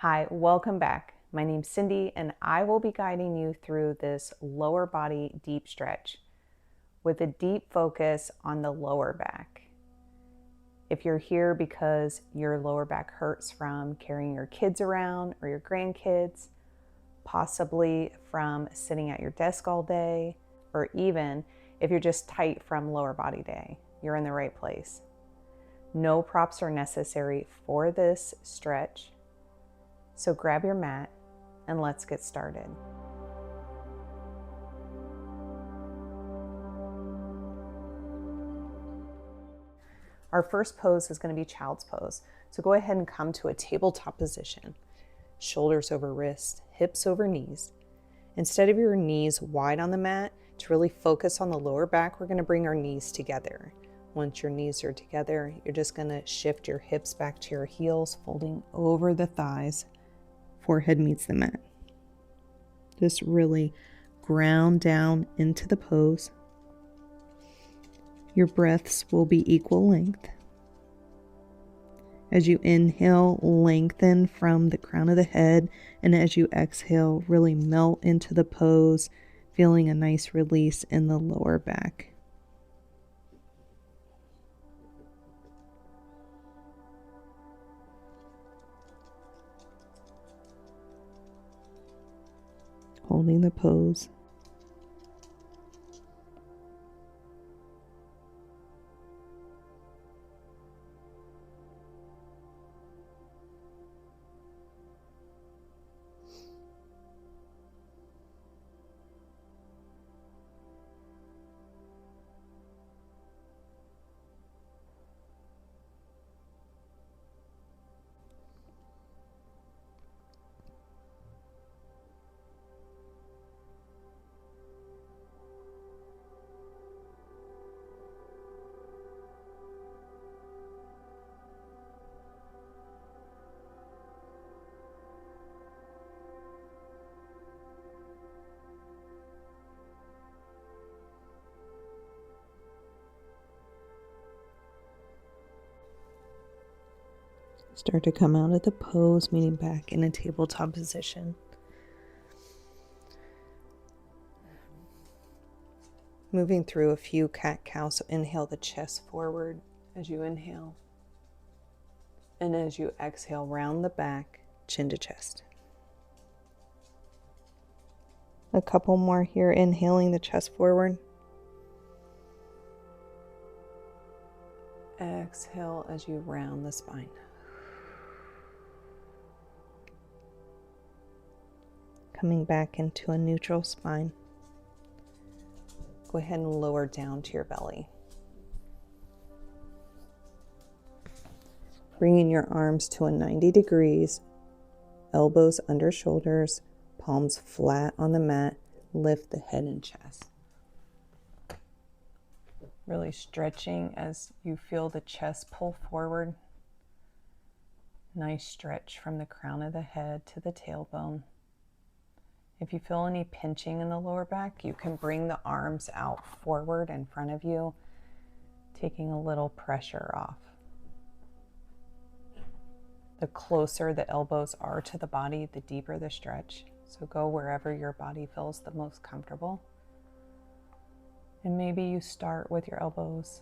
Hi, welcome back. My name's Cindy and I will be guiding you through this lower body deep stretch with a deep focus on the lower back. If you're here because your lower back hurts from carrying your kids around or your grandkids, possibly from sitting at your desk all day, or even if you're just tight from lower body day, you're in the right place. No props are necessary for this stretch. So grab your mat and let's get started. Our first pose is going to be child's pose. So go ahead and come to a tabletop position. Shoulders over wrists, hips over knees. Instead of your knees wide on the mat, to really focus on the lower back, we're going to bring our knees together. Once your knees are together, you're just going to shift your hips back to your heels, folding over the thighs. Forehead meets the mat. Just really ground down into the pose. Your breaths will be equal length. As you inhale, lengthen from the crown of the head, and as you exhale, really melt into the pose, feeling a nice release in the lower back. Holding the pose. Start to come out of the pose, meaning back in a tabletop position. Moving through a few cat-cow, so inhale the chest forward as you inhale. And as you exhale, round the back, chin to chest. A couple more here, inhaling the chest forward. Exhale as you round the spine. Coming back into a neutral spine. Go ahead and lower down to your belly. Bringing your arms to a 90 degrees, elbows under shoulders, palms flat on the mat, lift the head and chest. Really stretching as you feel the chest pull forward. Nice stretch from the crown of the head to the tailbone. If you feel any pinching in the lower back, you can bring the arms out forward in front of you, taking a little pressure off. The closer the elbows are to the body, the deeper the stretch. So go wherever your body feels the most comfortable. And maybe you start with your elbows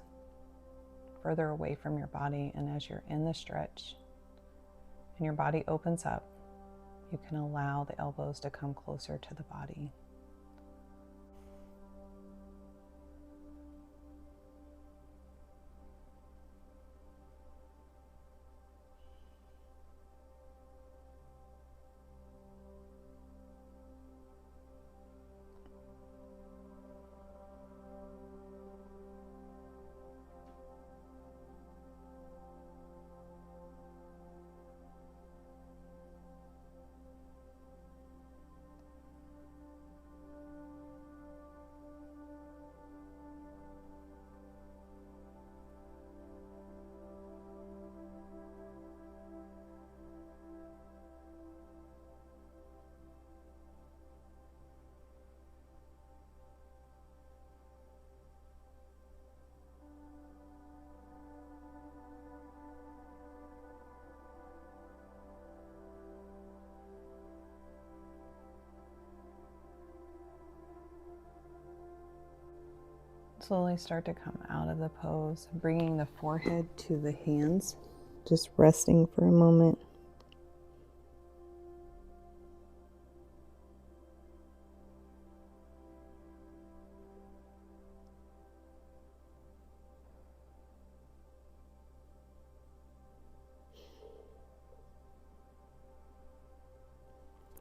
further away from your body, and as you're in the stretch and your body opens up, you can allow the elbows to come closer to the body. Slowly start to come out of the pose, bringing the forehead to the hands, just resting for a moment.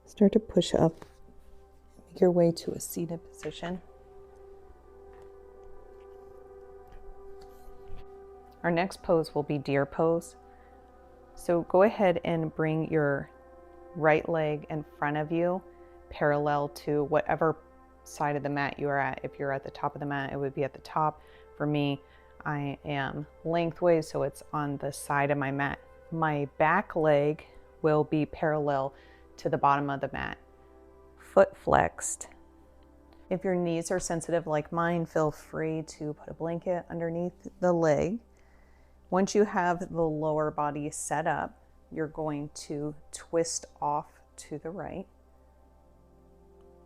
Start to push up, make your way to a seated position. Our next pose will be deer pose. So go ahead and bring your right leg in front of you, parallel to whatever side of the mat you are at. If you're at the top of the mat, it would be at the top. For me, I am lengthways, so it's on the side of my mat. My back leg will be parallel to the bottom of the mat, foot flexed. If your knees are sensitive like mine, feel free to put a blanket underneath the leg. Once you have the lower body set up, you're going to twist off to the right.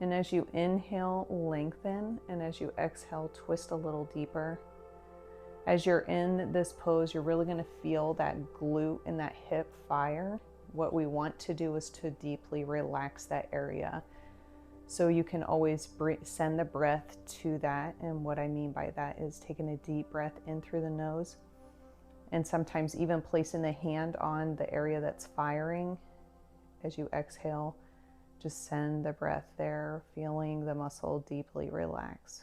And as you inhale, lengthen, and as you exhale, twist a little deeper. As you're in this pose, you're really going to feel that glute and that hip fire. What we want to do is to deeply relax that area. So you can always send the breath to that. And what I mean by that is taking a deep breath in through the nose, and sometimes even placing the hand on the area that's firing. As you exhale, just send the breath there, feeling the muscle deeply relax.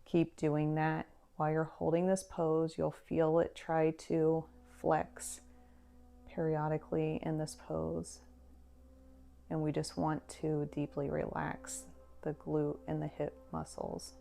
Keep doing that. While you're holding this pose, you'll feel it try to flex periodically in this pose. And we just want to deeply relax the glute and the hip muscles.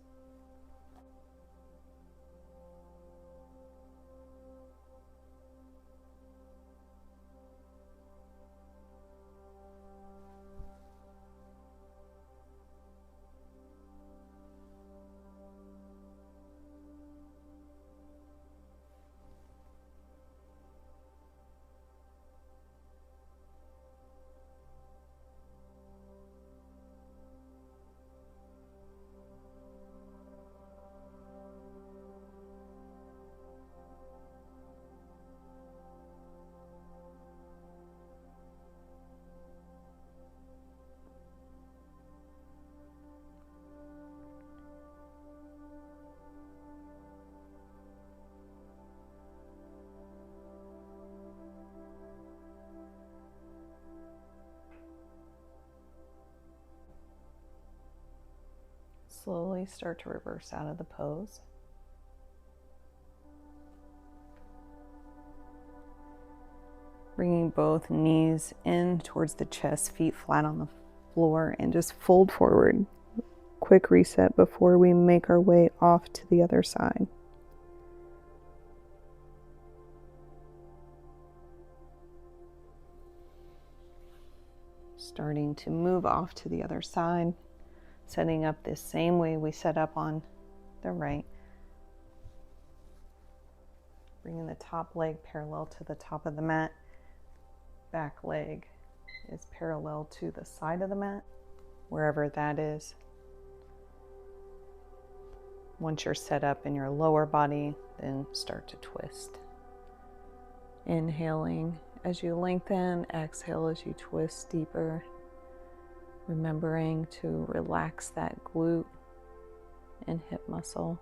Slowly start to reverse out of the pose. Bringing both knees in towards the chest, feet flat on the floor, and just fold forward. Quick reset before we make our way off to the other side. Starting to move off to the other side, setting up the same way we set up on the right. Bringing the top leg parallel to the top of the mat. Back leg is parallel to the side of the mat, wherever that is. Once you're set up in your lower body, then start to twist. Inhaling as you lengthen, exhale as you twist deeper. Remembering to relax that glute and hip muscle.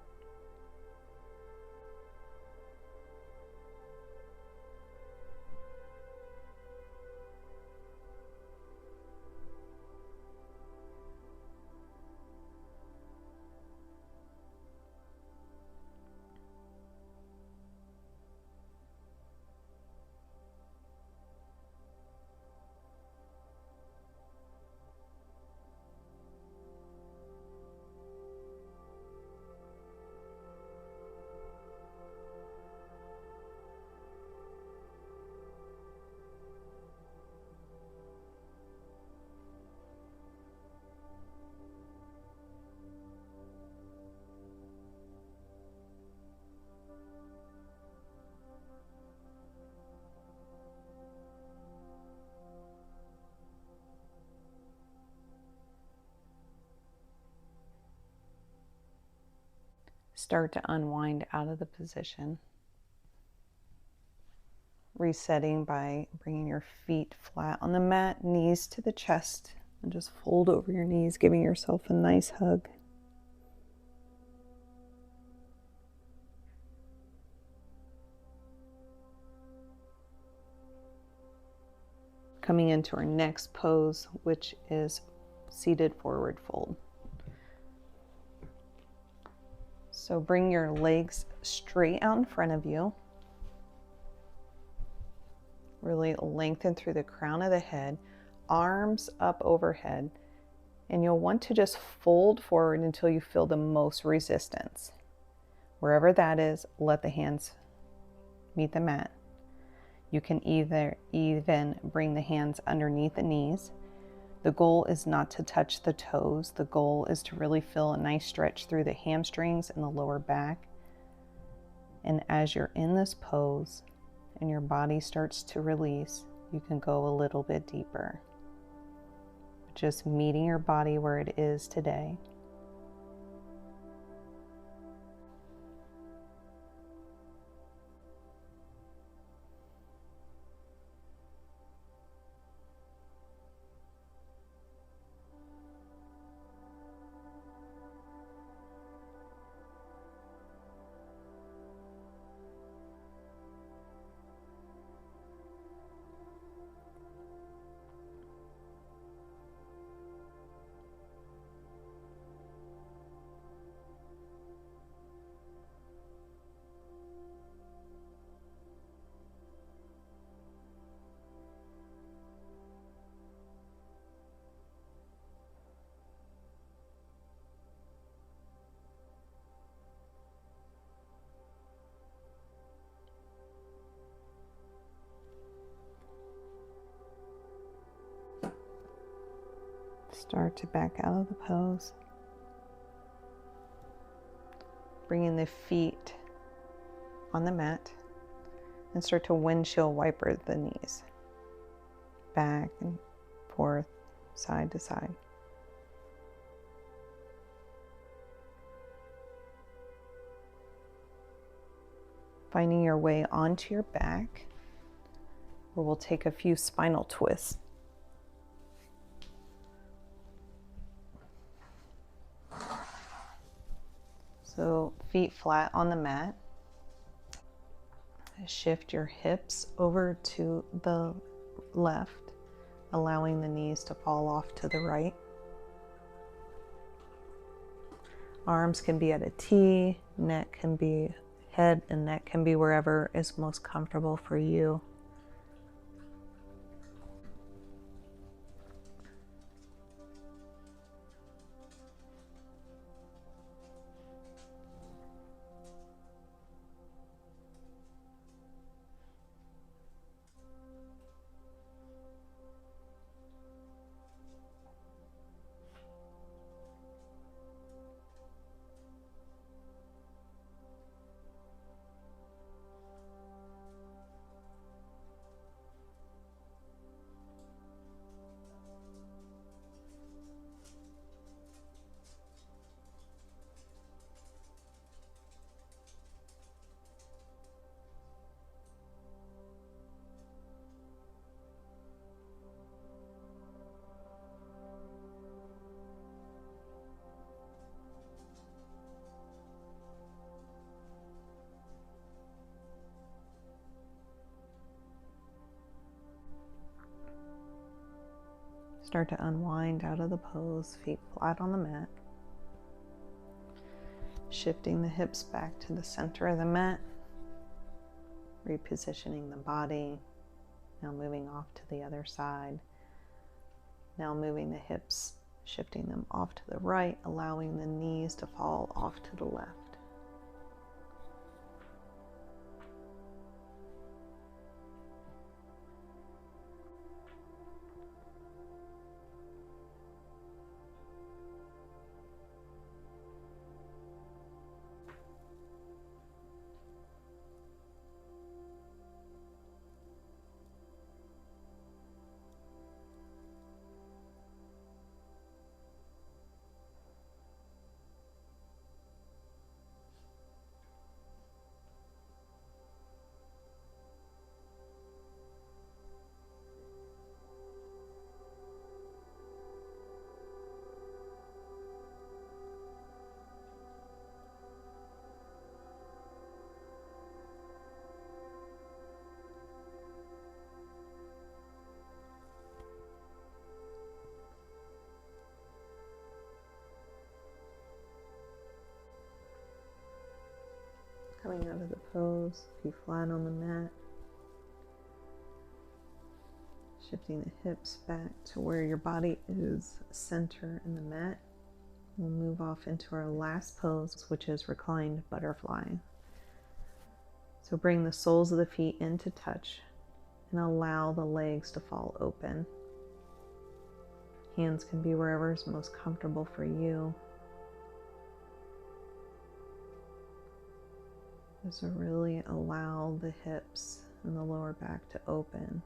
Start to unwind out of the position. Resetting by bringing your feet flat on the mat, knees to the chest, and just fold over your knees, giving yourself a nice hug. Coming into our next pose, which is seated forward fold. So bring your legs straight out in front of you. Really lengthen through the crown of the head, arms up overhead, and you'll want to just fold forward until you feel the most resistance. Wherever that is, let the hands meet the mat. You can even bring the hands underneath the knees. The goal is not to touch the toes. The goal is to really feel a nice stretch through the hamstrings and the lower back. And as you're in this pose and your body starts to release, you can go a little bit deeper. Just meeting your body where it is today. Start to back out of the pose. Bringing the feet on the mat and start to windshield wiper the knees. Back and forth, side to side. Finding your way onto your back, where we'll take a few spinal twists. So feet flat on the mat. Shift your hips over to the left, allowing the knees to fall off to the right. Arms can be at a T, neck can be, head and neck can be wherever is most comfortable for you. Start to unwind out of the pose, feet flat on the mat. Shifting the hips back to the center of the mat. Repositioning the body. Now moving off to the other side. Now moving the hips, shifting them off to the right, allowing the knees to fall off to the left. out of the pose, feet flat on the mat. Shifting the hips back to where your body is center in the mat. We'll move off into our last pose, which is reclined butterfly. So bring the soles of the feet into touch and allow the legs to fall open. Hands can be wherever is most comfortable for you. Just really allow the hips and the lower back to open.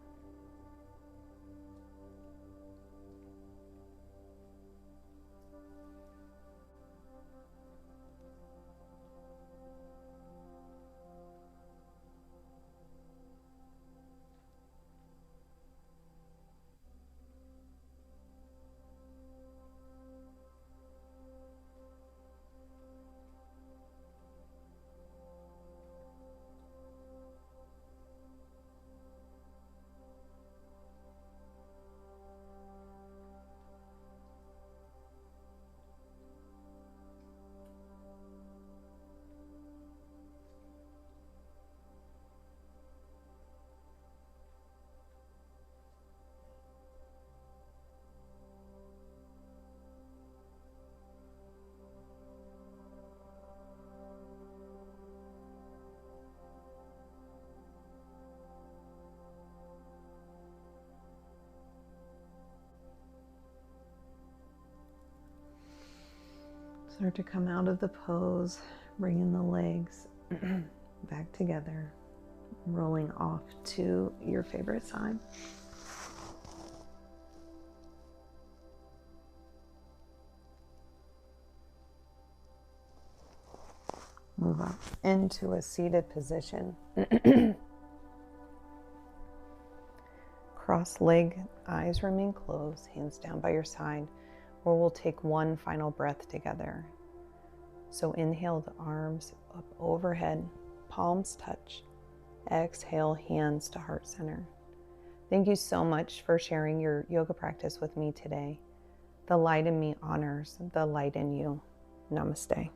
Start to come out of the pose, bringing the legs back together, rolling off to your favorite side. Move up into a seated position. Cross leg, eyes remain closed, hands down by your side, or we'll take one final breath together. So inhale the arms up overhead, palms touch. Exhale, hands to heart center. Thank you so much for sharing your yoga practice with me today. The light in me honors the light in you. Namaste.